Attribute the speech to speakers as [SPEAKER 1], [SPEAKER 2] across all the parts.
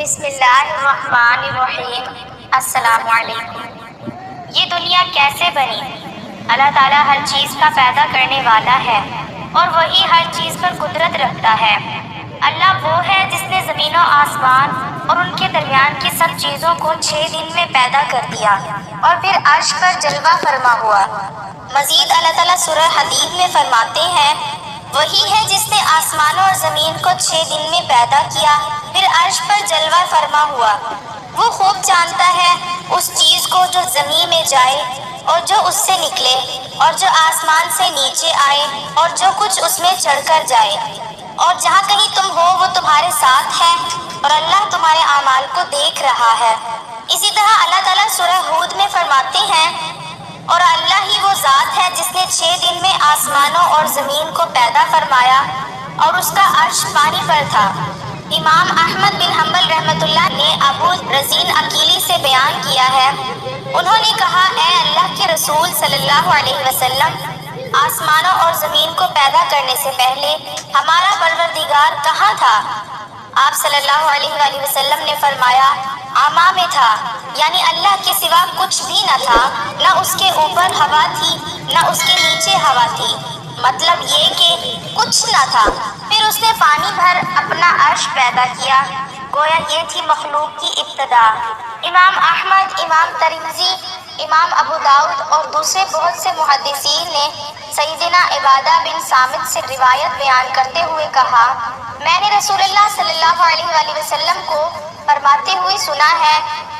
[SPEAKER 1] بسم اللہ الرحمن الرحیم۔ السلام علیکم۔ یہ دنیا کیسے بنی؟ اللہ تعالیٰ ہر چیز کا پیدا کرنے والا ہے اور وہی ہر چیز پر قدرت رکھتا ہے۔ اللہ وہ ہے جس نے زمین و آسمان اور ان کے درمیان کی سب چیزوں کو 6 دن میں پیدا کر دیا اور پھر عرش پر جلوہ فرما ہوا۔ مزید اللہ تعالیٰ سورہ حدید میں فرماتے ہیں، وہی ہے جس نے آسمانوں اور زمین کو 6 دن میں پیدا کیا پھر عرش پر جلوہ فرما ہوا۔ وہ خوب جانتا ہے اس چیز کو جو زمین میں جائے اور جو اس سے نکلے اور جو آسمان سے نیچے آئے اور جو کچھ اس میں چڑھ کر جائے، اور جہاں کہیں تم ہو وہ تمہارے ساتھ ہے اور اللہ تمہارے اعمال کو دیکھ رہا ہے۔ اسی طرح اللہ تعالیٰ سورہ ہود میں فرماتے ہیں، اور اللہ ہی وہ ذات ہے جس نے 6 دن میں آسمانوں اور زمین کو پیدا فرمایا اور اس کا عرش پانی پر تھا۔ امام احمد بن حنبل رحمۃ اللہ نے ابو رزین عقیلی سے بیان کیا ہے، انہوں نے کہا، اے اللہ کے رسول صلی اللہ علیہ وسلم، آسمانوں اور زمین کو پیدا کرنے سے پہلے ہمارا پروردگار کہاں تھا؟ آپ صلی اللہ علیہ وآلہ وسلم نے فرمایا، آما میں تھا، یعنی اللہ کے سوا کچھ بھی نہ تھا، نہ اس کے اوپر ہوا تھی نہ اس کے نیچے ہوا تھی، مطلب یہ کہ کچھ نہ تھا۔ پھر اس نے پانی بھر اپنا عرش پیدا کیا، گویا یہ تھی مخلوق کی ابتدا۔ امام احمد، امام ترمذی، امام ابو داؤد اور دوسرے بہت سے محدثین نے سیدنا عبادہ بن صامت سے روایت بیان کرتے ہوئے کہا، میں نے رسول اللہ صلی اللہ علیہ وآلہ وسلم کو فرماتے ہوئے سنا ہے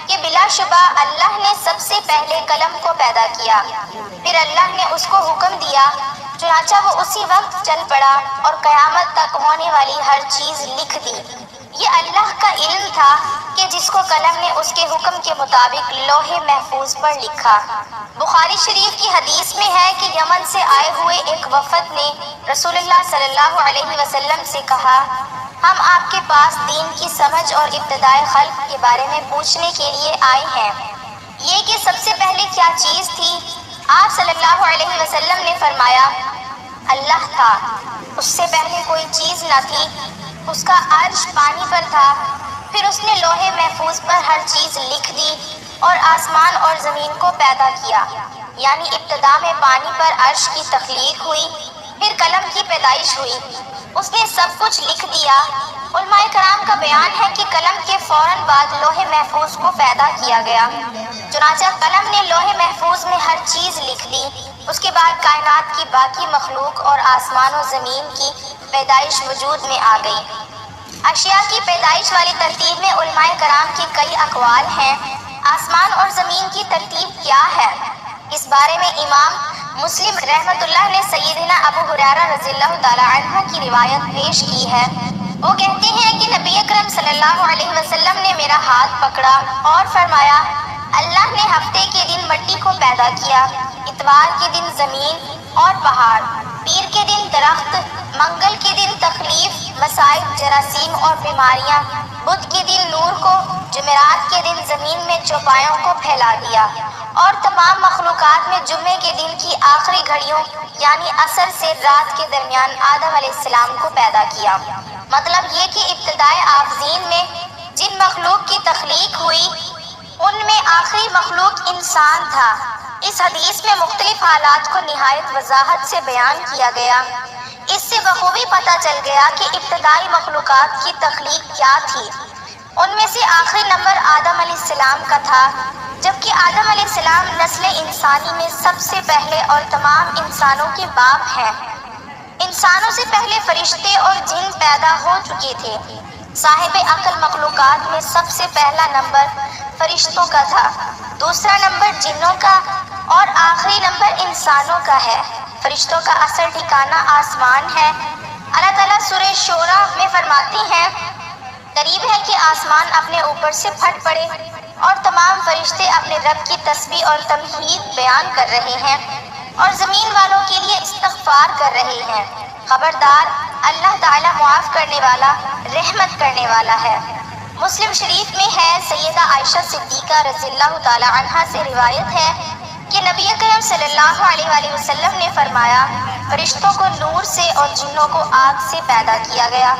[SPEAKER 1] کہ بلا شبہ اللہ نے سب سے پہلے قلم کو پیدا کیا، پھر اللہ نے اس کو حکم دیا، چنانچہ وہ اسی وقت چل پڑا اور قیامت تک ہونے والی ہر چیز لکھ دی۔ یہ اللہ کا علم تھا کہ جس کو قلم نے اس کے حکم کے مطابق لوح محفوظ پر لکھا۔ بخاری شریف کی حدیث میں ہے کہ یمن سے آئے ہوئے ایک وفد نے رسول اللہ صلی اللہ علیہ وسلم سے کہا، ہم آپ کے پاس دین کی سمجھ اور ابتدائے خلق کے بارے میں پوچھنے کے لیے آئے ہیں، یہ کہ سب سے پہلے کیا چیز تھی؟ آپ صلی اللہ علیہ وسلم نے فرمایا، اللہ تھا، اس سے پہلے کوئی چیز نہ تھی، اس کا عرش پانی پر تھا، پھر اس نے لوح محفوظ پر ہر چیز لکھ دی اور آسمان اور زمین کو پیدا کیا، یعنی ابتدا میں پانی پر عرش کی تخلیق ہوئی، پھر قلم کی پیدائش ہوئی، اس نے سب کچھ لکھ دیا۔ علماء کرام کا بیان ہے کہ قلم کے فوراً بعد لوح محفوظ کو پیدا کیا گیا، چنانچہ قلم نے لوح محفوظ میں ہر چیز لکھ دی۔ اس کے بعد کائنات کی باقی مخلوق اور آسمان و زمین کی پیدائش وجود میں آ گئی۔ اشیاء کی پیدائش والی ترتیب میں علماء کرام کے کئی اقوال ہیں۔ آسمان اور زمین کی ترتیب کیا ہے؟ اس بارے میں امام مسلم رحمۃ اللہ نے سیدنا ابو ہریرہ رضی اللہ تعالی عنہ کی روایت پیش کی ہے۔ وہ کہتے ہیں کہ نبی اکرم صلی اللہ علیہ وسلم نے میرا ہاتھ پکڑا اور فرمایا، اللہ نے ہفتے کے دن مٹی کو پیدا کیا، اتوار کے دن زمین اور پہاڑ، پیر کے دن درخت، منگل کے دن تخلیف، مصائب، جراثیم اور بیماریاں، بدھ کے دن نور کو، جمعرات کے دن زمین میں چوپایوں کو پھیلا دیا، اور تمام مخلوقات میں جمعے کے دن کی آخری گھڑیوں یعنی عصر سے رات کے درمیان آدم علیہ السلام کو پیدا کیا۔ مطلب یہ کہ ابتدائے آفرین میں جن مخلوق کی تخلیق ہوئی ان میں آخری مخلوق انسان تھا۔ اس حدیث میں مختلف حالات کو نہایت وضاحت سے بیان کیا گیا۔ اس سے بخوبی پتہ چل گیا کہ ابتدائی مخلوقات کی تخلیق کیا تھی۔ ان میں سے آخری نمبر آدم علیہ السلام کا تھا، جبکہ آدم علیہ السلام نسل انسانی میں سب سے پہلے اور تمام انسانوں کے باپ ہیں۔ انسانوں سے پہلے فرشتے اور جن پیدا ہو چکے تھے۔ صاحب عقل مخلوقات میں سب سے پہلا نمبر فرشتوں کا تھا، دوسرا نمبر جنوں کا اور آخری نمبر انسانوں کا ہے۔ فرشتوں کا اصل ٹھکانہ آسمان ہے۔ اللہ تعالیٰ سورہ شورى میں فرماتے ہیں، قریب ہے کہ آسمان اپنے اوپر سے پھٹ پڑے اور تمام فرشتے اپنے رب کی تسبیح اور تمجید بیان کر رہے ہیں اور زمین والوں کے لیے استغفار کر رہے ہیں۔ خبردار، اللہ تعالیٰ معاف کرنے والا، رحمت کرنے والا ہے۔ مسلم شریف میں ہے، سیدہ عائشہ صدیقہ رضی اللہ تعالی عنہا سے روایت ہے کہ نبی کریم صلی اللہ علیہ وآلہ وسلم نے فرمایا، فرشتوں کو نور سے اور جنوں کو آگ سے پیدا کیا گیا،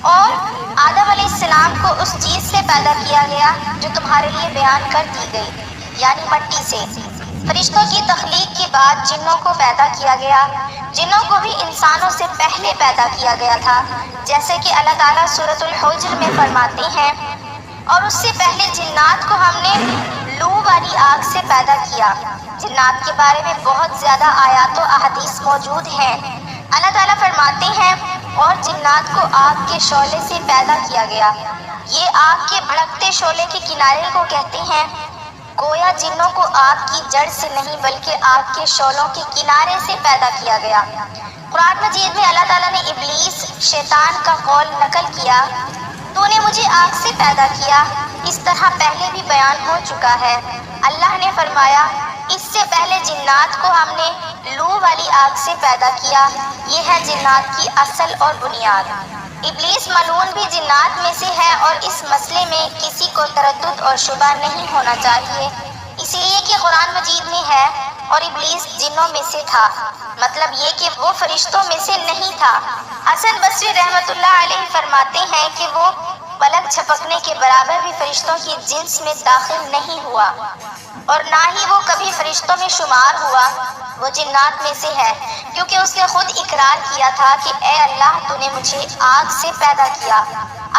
[SPEAKER 1] اور آدم علیہ السلام کو اس چیز سے پیدا کیا گیا جو تمہارے لیے بیان کر دی گئی، یعنی مٹی سے۔ فرشتوں کی تخلیق کے بعد جنوں کو پیدا کیا گیا۔ جنوں کو بھی انسانوں سے پہلے پیدا کیا گیا تھا، جیسے کہ اللہ تعالیٰ سورۃ الحجر میں فرماتے ہیں، اور اس سے پہلے جنات کو ہم نے لو والی آگ سے پیدا کیا۔ جنات کے بارے میں بہت زیادہ آیات و احادیث موجود ہیں۔ اللہ تعالیٰ فرماتے ہیں، اور جنات کو آگ کے شعلے سے پیدا کیا گیا۔ یہ آگ کے بھڑکتے شعلے کے کنارے کو کہتے ہیں۔ گویا جنوں کو آگ کی جڑ سے نہیں بلکہ آگ کے شعلوں کے کنارے سے پیدا کیا گیا۔ قرآن مجید میں اللہ تعالیٰ نے ابلیس شیطان کا قول نقل کیا، تو نے مجھے آگ سے پیدا کیا، اس طرح پہلے بھی بیان ہو چکا ہے۔ اللہ نے فرمایا، اس سے پہلے جنات کو ہم نے لو والی آگ سے پیدا کیا۔ یہ ہے جنات کی اصل اور بنیاد۔ ابلیس ملعون بھی جنات میں سے ہے، اور اس مسئلے میں کسی کو تردد اور شبہ نہیں ہونا چاہیے، اس لیے کہ قرآن مجید میں ہے، اور ابلیس جنوں میں سے تھا، مطلب یہ کہ وہ فرشتوں میں سے نہیں تھا۔ حسن بصری رحمۃ اللہ علیہ فرماتے ہیں کہ وہ پلک جھپکنے کے برابر بھی فرشتوں کی جنس میں داخل نہیں ہوا، اور نہ ہی وہ کبھی فرشتوں میں شمار ہوا، وہ جنات میں سے ہے، کیونکہ اس نے خود اقرار کیا تھا کہ اے اللہ تو نے مجھے آگ سے پیدا کیا۔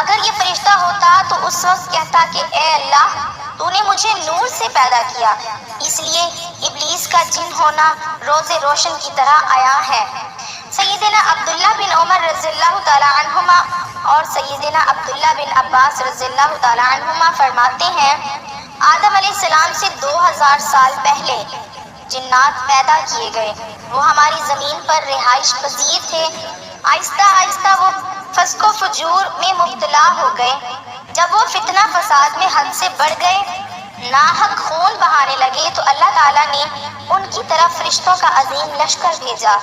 [SPEAKER 1] اگر یہ فرشتہ ہوتا تو اس وقت کہتا کہ اے اللہ تو نے مجھے نور سے پیدا کیا۔ اس لیے ابلیس کا جن ہونا روز روشن کی طرح عیاں ہے۔ سیدنا عبداللہ بن عمر رضی اللہ تعالی عنہما اور سیدنا عبداللہ بن عباس رضی اللہ تعالی عنہما فرماتے ہیں، آدم علیہ السلام سے 2000 سال پہلے جنات پیدا کیے گئے۔ وہ ہماری زمین پر رہائش پذیر تھے۔ آہستہ آہستہ وہ فسق و فجور میں مبتلا ہو گئے۔ جب وہ فتنہ فساد میں حد سے بڑھ گئے، ناحق خون بہانے لگے، تو اللہ تعالیٰ نے ان کی طرف فرشتوں کا عظیم لشکر بھیجا۔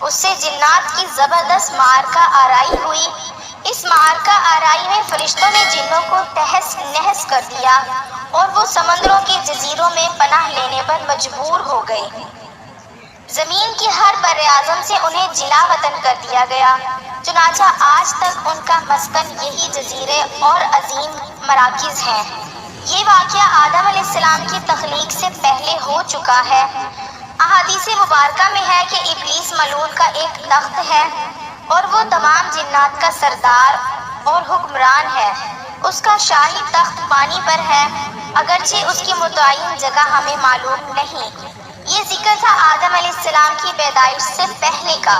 [SPEAKER 1] اس سے جنات کی زبردست معرکہ آرائی ہوئی۔ اس معرکہ آرائی میں فرشتوں نے جنوں کو تہس نہس کر دیا، اور وہ سمندروں کے جزیروں میں پناہ لینے پر مجبور ہو گئے۔ زمین کی ہر بر اعظم سے انہیں جلا وطن کر دیا گیا، چنانچہ آج تک ان کا مسکن یہی جزیرے اور عظیم مراکز ہیں۔ یہ واقعہ آدم علیہ السلام کی تخلیق سے پہلے ہو چکا ہے۔ احادیث مبارکہ میں ہے کہ ابلیس ملعون کا ایک تخت ہے، اور وہ تمام جنات کا سردار اور حکمران ہے۔ اس کا شاہی تخت پانی پر ہے، اگرچہ اس کی متعین جگہ ہمیں معلوم نہیں۔ یہ ذکر تھا آدم علیہ السلام کی پیدائش سے پہلے کا۔